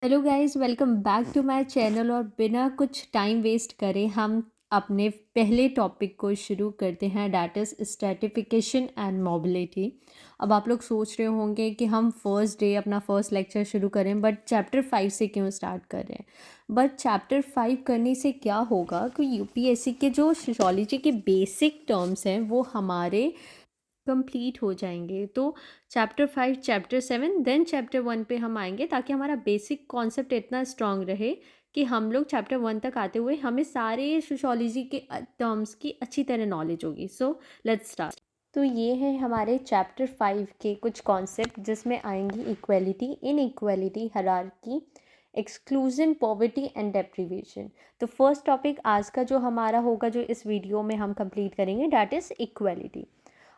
Hello guys, welcome back to my channel. और बिना कुछ टाइम वेस्ट करे हम अपने पहले टॉपिक को शुरू करते हैं, that is stratification and mobility. अब आप लोग सोच रहे होंगे कि हम फर्स्ट डे अपना फर्स्ट लेक्चर शुरू करें, बट चैप्टर 5 से क्यों स्टार्ट कर रहे हैं। बट चैप्टर 5 करने से क्या होगा कि यूपीएससी के जो सोशियोलॉजी के बेसिक टर्म्स हैं वो हमारे कंप्लीट हो जाएंगे। तो चैप्टर 5, चैप्टर 7, देन चैप्टर 1 पे हम आएंगे, ताकि हमारा बेसिक कॉन्सेप्ट इतना स्ट्रांग रहे कि हम लोग चैप्टर 1 तक आते हुए हमें सारे सोशियोलॉजी के टर्म्स की अच्छी तरह नॉलेज होगी। So let's start. तो ये है हमारे चैप्टर 5 के कुछ कॉन्सेप्ट, जिसमें आएंगी equality, inequality, hierarchy, exclusion, poverty and deprivation. तो फर्स्ट टॉपिक आज का जो हमारा होगा, जो इस वीडियो में हम कंप्लीट करेंगे, डैट इज़ इक्वलिटी।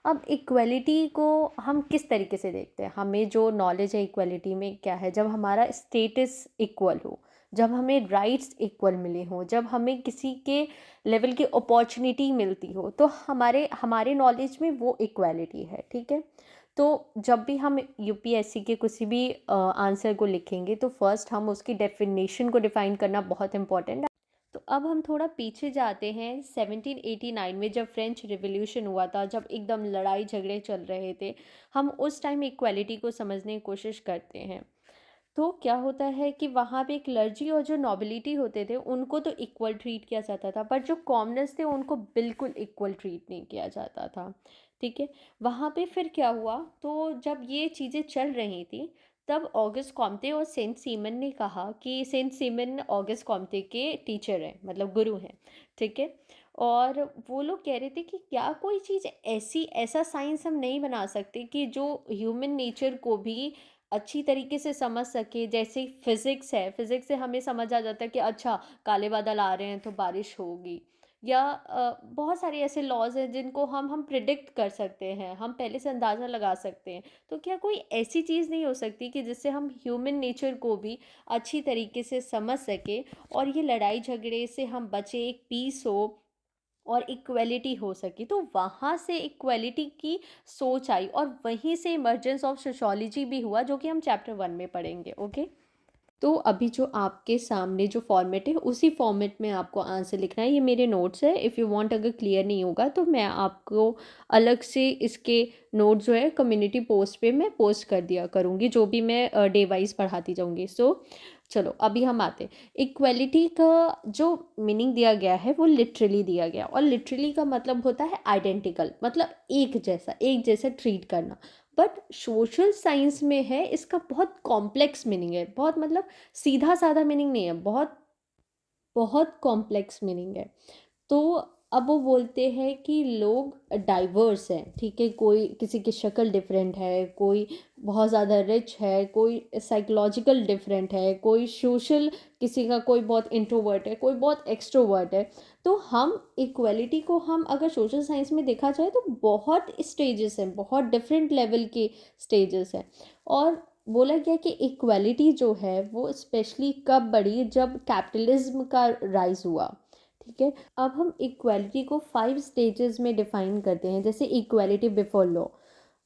अब इक्वलिटी को हम किस तरीके से देखते हैं? हमें जो नॉलेज है इक्वलिटी में क्या है, जब हमारा स्टेटस इक्वल हो, जब हमें राइट्स इक्वल मिले हों, जब हमें किसी के लेवल की अपॉर्चुनिटी मिलती हो, तो हमारे हमारे नॉलेज में वो इक्वलिटी है। ठीक है। तो जब भी हम यूपीएससी के किसी भी आंसर को लिखेंगे, तो फर्स्ट हम उसकी डेफिनेशन को डिफाइन करना बहुत इंपॉर्टेंट है। तो अब हम थोड़ा पीछे जाते हैं 1789 में, जब फ्रेंच रिवॉल्यूशन हुआ था, जब एकदम लड़ाई झगड़े चल रहे थे। हम उस टाइम इक्वालिटी को समझने की कोशिश करते हैं। तो क्या होता है कि वहाँ पे क्लर्जी और जो नॉबिलिटी होते थे उनको तो इक्वल ट्रीट किया जाता था, बट जो कॉमनर्स थे उनको बिल्कुल इक्वल ट्रीट नहीं किया जाता था। ठीक है। वहाँ पे फिर क्या हुआ, तो जब ये चीज़ें चल रही थी, तब ऑगस्ट कॉम्टे और सेंट सीमन ने कहा कि सेंट सीमन ऑगस्ट कॉम्टे के टीचर हैं, मतलब गुरु हैं। ठीक है। और वो लोग कह रहे थे कि क्या कोई चीज़ ऐसा साइंस हम नहीं बना सकते कि जो ह्यूमन नेचर को भी अच्छी तरीके से समझ सके। जैसे फिज़िक्स है, फिज़िक्स से हमें समझ आ जाता है कि अच्छा, काले बादल आ रहे हैं तो बारिश होगी। या बहुत सारे ऐसे लॉज हैं जिनको हम प्रिडिक्ट कर सकते हैं, हम पहले से अंदाज़ा लगा सकते हैं। तो क्या कोई ऐसी चीज़ नहीं हो सकती कि जिससे हम ह्यूमन नेचर को भी अच्छी तरीके से समझ सके, और ये लड़ाई झगड़े से हम बचे, एक पीस हो और इक्वलिटी हो सकी। तो वहाँ से इक्वलिटी की सोच आई, और वहीं से इमर्जेंस ऑफ सोशोलॉजी भी हुआ, जो कि हम चैप्टर 1 में पढ़ेंगे। ओके। तो अभी जो आपके सामने जो फॉर्मेट है, उसी फॉर्मेट में आपको आंसर लिखना है। ये मेरे नोट्स है, इफ़ यू वांट, अगर क्लियर नहीं होगा तो मैं आपको अलग से इसके नोट जो है कम्युनिटी पोस्ट पे मैं पोस्ट कर दिया करूँगी, जो भी मैं डे वाइज पढ़ाती जाऊँगी। सो चलो अभी हम आते हैं। इक्वलिटी का जो मीनिंग दिया गया है वो लिटरली दिया गया, और लिटरली का मतलब होता है आइडेंटिकल, मतलब एक जैसा ट्रीट करना। बट सोशल साइंस में है, इसका बहुत कॉम्प्लेक्स मीनिंग है, बहुत मतलब सीधा साधा मीनिंग नहीं है, बहुत बहुत कॉम्प्लेक्स मीनिंग है। तो अब वो बोलते हैं कि लोग डाइवर्स हैं। ठीक है, कोई किसी की शक्ल डिफरेंट है, कोई बहुत ज़्यादा रिच है, कोई साइकोलॉजिकल डिफरेंट है, कोई सोशल, किसी का कोई बहुत इंट्रोवर्ट है, कोई बहुत एक्सट्रोवर्ट है। तो हम इक्वलिटी को, हम अगर सोशल साइंस में देखा जाए तो बहुत स्टेजेस हैं, बहुत डिफरेंट लेवल के स्टेजेस हैं। और बोला गया कि इक्वलिटी जो है वो स्पेशली कब बढ़ी, जब कैपिटलिज्म का राइज हुआ। ठीक है। अब हम इक्वालिटी को 5 स्टेजेस में डिफाइन करते हैं, जैसे इक्वालिटी बिफोर लॉ।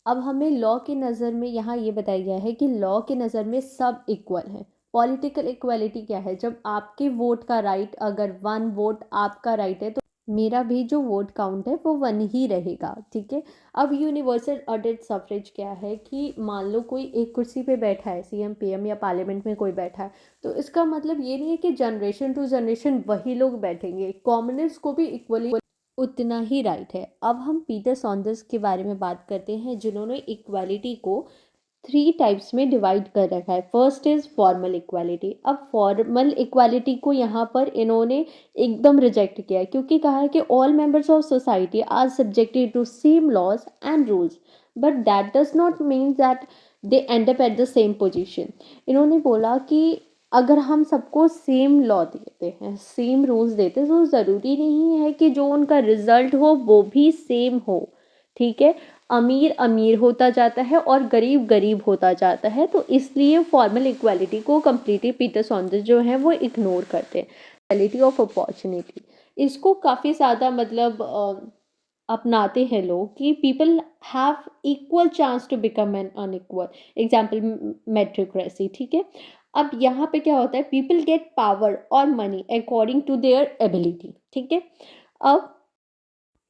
अब हमें लॉ की नज़र में यहाँ ये बताया गया है कि लॉ की नज़र में सब इक्वल हैं। पॉलिटिकल इक्वालिटी क्या है, जब आपके वोट का राइट, अगर 1 वोट आपका राइट है, तो मेरा भी जो वोट काउंट है वो 1 ही रहेगा। ठीक है। अब यूनिवर्सल अडल्ट सफरेज क्या है, कि मान लो कोई एक कुर्सी पे बैठा है, सीएम पीएम या पार्लियामेंट में कोई बैठा है, तो इसका मतलब ये नहीं है कि जनरेशन टू जनरेशन वही लोग बैठेंगे, कॉमनर्स को भी इक्वली उतना ही राइट है। अब हम पीटर सॉन्डर्स के बारे में बात करते हैं, जिन्होंने इक्वालिटी को 3 टाइप्स में डिवाइड कर रखा है। First is formal equality. अब फॉर्मल इक्वालिटी को यहाँ पर इन्होंने एकदम रिजेक्ट किया है, क्योंकि कहा है कि all members of society are subjected to same laws and rules, but that does not mean that they end up at the same position. इन्होंने बोला कि अगर हम सबको सेम लॉ देते हैं, सेम रूल्स देते हैं, तो ज़रूरी नहीं है कि जो उनका रिजल्ट हो वो भी सेम हो। ठीक है। अमीर अमीर होता जाता है और गरीब गरीब होता जाता है, तो इसलिए फॉर्मल इक्वालिटी को कम्प्लीटली पीटर सॉन्डर्स जो है वो इग्नोर करते हैं। इक्वालिटी ऑफ अपॉर्चुनिटी, इसको काफ़ी ज़्यादा मतलब अपनाते हैं लोग, कि people have equal chance to become an unequal. Example meritocracy. ठीक है। अब यहाँ पे क्या होता है, पीपल गेट पावर और money according to their ability, ठीक है। अब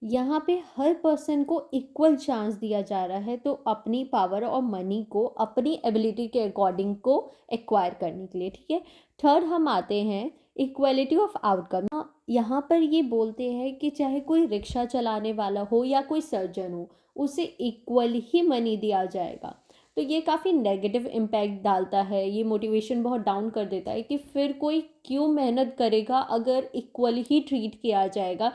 यहाँ पे हर पर्सन को इक्वल चांस दिया जा रहा है, तो अपनी पावर और मनी को अपनी एबिलिटी के अकॉर्डिंग को एक्वायर करने के लिए, ठीक है। थर्ड हम आते हैं इक्वलिटी ऑफ आउटकम। यहाँ पर ये बोलते हैं कि चाहे कोई रिक्शा चलाने वाला हो या कोई सर्जन हो, उसे इक्वल ही मनी दिया जाएगा। तो ये काफ़ी नेगेटिव इम्पैक्ट डालता है, ये मोटिवेशन बहुत डाउन कर देता है कि फिर कोई क्यों मेहनत करेगा अगर इक्वल ही ट्रीट किया जाएगा,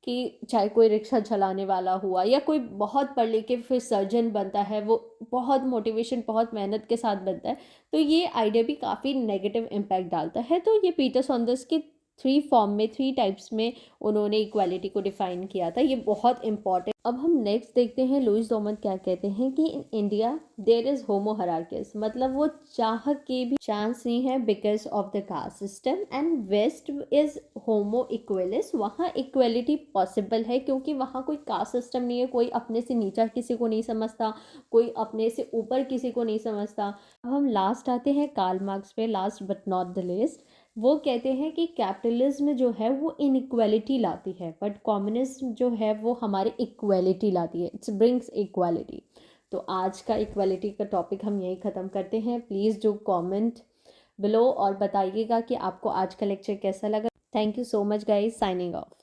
कि चाहे कोई रिक्शा चलाने वाला हुआ या कोई बहुत पढ़ लिख के फिर सर्जन बनता है, वो बहुत मोटिवेशन बहुत मेहनत के साथ बनता है। तो ये आइडिया भी काफ़ी नेगेटिव इम्पैक्ट डालता है। तो ये पीटर सॉन्डर्स के 3 फॉर्म में 3 टाइप्स में उन्होंने इक्वालिटी को डिफाइन किया था, ये बहुत इंपॉर्टेंट। अब हम नेक्स्ट देखते हैं लुईस डोमन क्या कहते हैं कि in India there is homo hierarchicus, मतलब वो चाह के भी चांस नहीं है because of the caste system, and west is homo equalis, वहाँ इक्वलिटी पॉसिबल है क्योंकि वहाँ कोई कास्ट सिस्टम नहीं है, कोई अपने से नीचा किसी को नहीं समझता, कोई अपने से ऊपर किसी को नहीं समझता। अब हम लास्ट आते हैं कार्ल मार्क्स पे, last but not the list. वो कहते हैं कि कैपिटलिज्म जो है वो इनइक्वालिटी लाती है, बट कम्युनिज्म जो है वो हमारे इक्वालिटी लाती है, इट्स ब्रिंग्स इक्वालिटी। तो आज का इक्वालिटी का टॉपिक हम यहीं ख़त्म करते हैं। प्लीज़ डू कमेंट बिलो और बताइएगा कि आपको आज का लेक्चर कैसा लगा। Thank you so much guys, signing off.